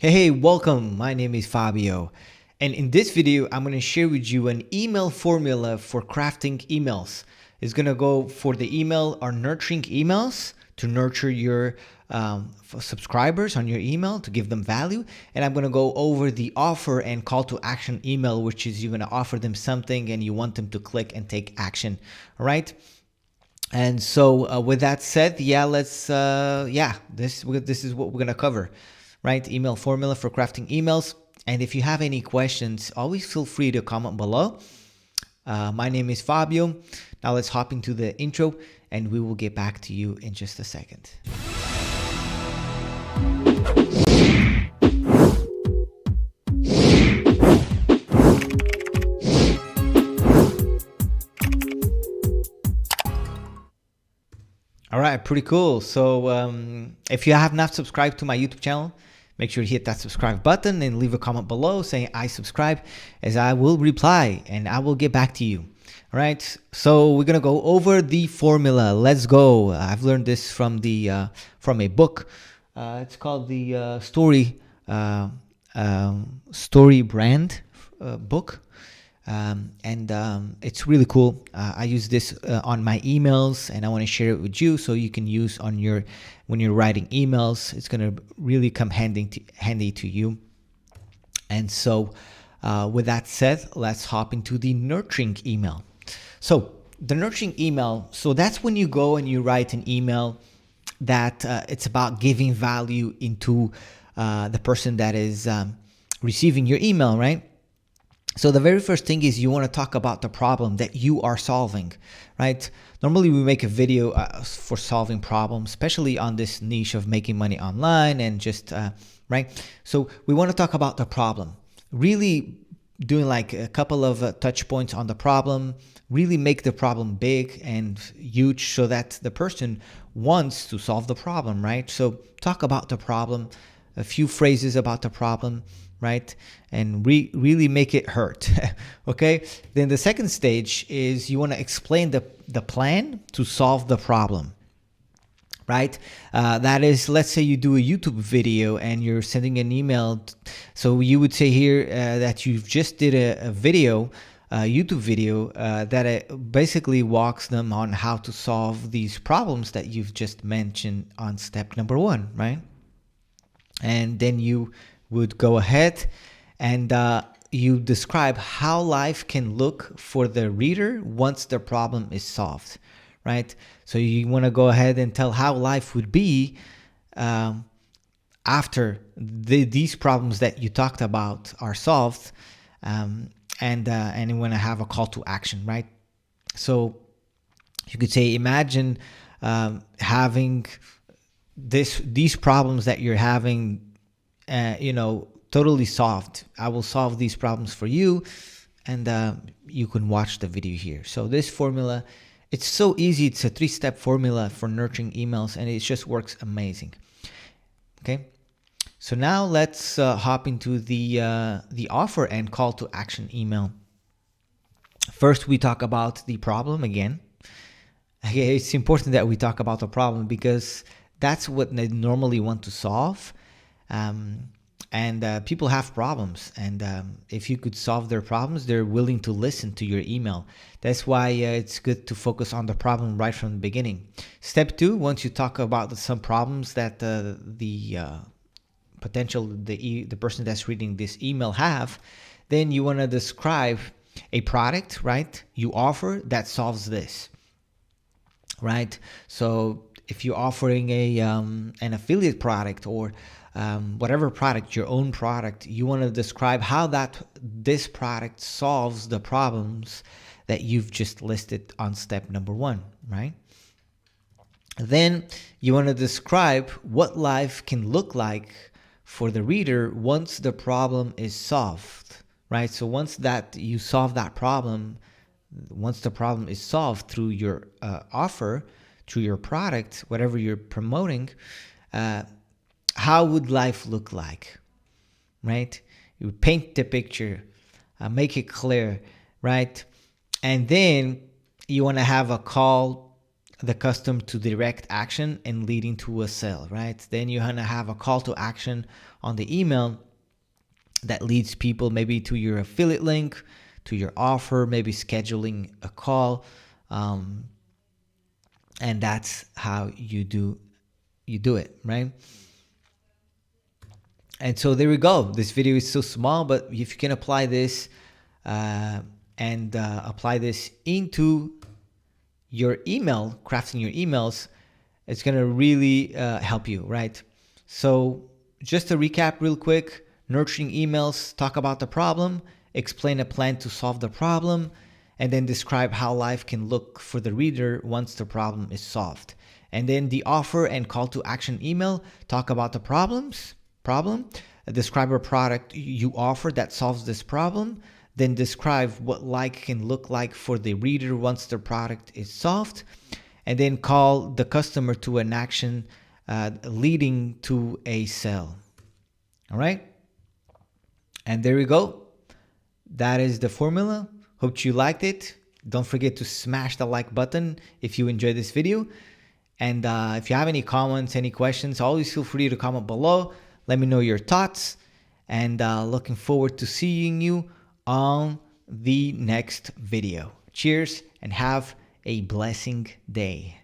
Hey, welcome. My name is Fabio. And in this video, I'm going to share with you an email formula for crafting emails. It's going to go for the email or nurturing emails to nurture your subscribers on your email to give them value. And I'm going to go over the offer and call to action email, which is you're going to offer them something and you want them to click and take action. All right. And so with that said, this is what we're gonna cover, right? Email formula for crafting emails. And if you have any questions, always feel free to comment below. My name is Fabio. Now let's hop into the intro, and we will get back to you in just a second. All right, pretty cool. So if you have not subscribed to my YouTube channel, make sure to hit that subscribe button and leave a comment below saying I subscribe, as I will reply and I will get back to you. All right, so we're gonna go over the formula. Let's go. I've learned this from a book. It's called the Story Brand book. It's really cool. I use this on my emails, and I want to share it with you so you can use on when you're writing emails. It's going to really come handy to you. And so with that said, let's hop into the nurturing email. So the nurturing email, so that's when you go and you write an email that it's about giving value into the person that is receiving your email, right? So the very first thing is you want to talk about the problem that you are solving, right? Normally we make a video for solving problems, especially on this niche of making money online and just, right? So we want to talk about the problem, really doing like a couple of touch points on the problem, really make the problem big and huge so that the person wants to solve the problem, right? So talk about the problem, a few phrases about the problem, right? And really make it hurt. Okay. Then the second stage is you want to explain the plan to solve the problem, right? That is, let's say you do a YouTube video and you're sending an email. So you would say here that you've just did a video, YouTube video that basically walks them on how to solve these problems that you've just mentioned on step number 1, right? And then you would go ahead and you describe how life can look for the reader once the problem is solved, right? So you want to go ahead and tell how life would be after these problems that you talked about are solved, and you want to have a call to action, right? So you could say, imagine having these problems that you're having, totally solved. I will solve these problems for you, and you can watch the video here. So this formula, it's so easy. It's a 3-step formula for nurturing emails, and it just works amazing. Okay, so now let's hop into the offer and call to action email. First, we talk about the problem again. Okay, it's important that we talk about the problem because that's what they normally want to solve. People have problems, and if you could solve their problems, they're willing to listen to your email. That's why it's good to focus on the problem right from the beginning. Step 2, once you talk about some problems that the person that's reading this email have, then you want to describe a product, right? You offer that solves this, right? So if you're offering an affiliate product or whatever product, your own product, you want to describe how this product solves the problems that you've just listed on step number 1, right? Then you want to describe what life can look like for the reader once the problem is solved, right? So once that you solve that problem, once the problem is solved through your offer, through your product, whatever you're promoting, how would life look like, right? You paint the picture, make it clear, right? And then you want to have a call the customer to direct action and leading to a sale, right? Then you're gonna have a call to action on the email that leads people maybe to your affiliate link, to your offer, maybe scheduling a call, and that's how you do it, right? And so there we go. This video is so small, but if you can apply this and apply this into your email, crafting your emails, it's going to really help you, right? So just to recap real quick, nurturing emails, talk about the problem, explain a plan to solve the problem, and then describe how life can look for the reader once the problem is solved. And then the offer and call to action email, talk about the problem, describe a product you offer that solves this problem, then describe what life can look like for the reader once the product is solved, and then call the customer to an action leading to a sale. All right? And there we go. That is the formula. Hope you liked it. Don't forget to smash the like button if you enjoyed this video. And if you have any comments, any questions, always feel free to comment below. Let me know your thoughts. And looking forward to seeing you on the next video. Cheers and have a blessing day.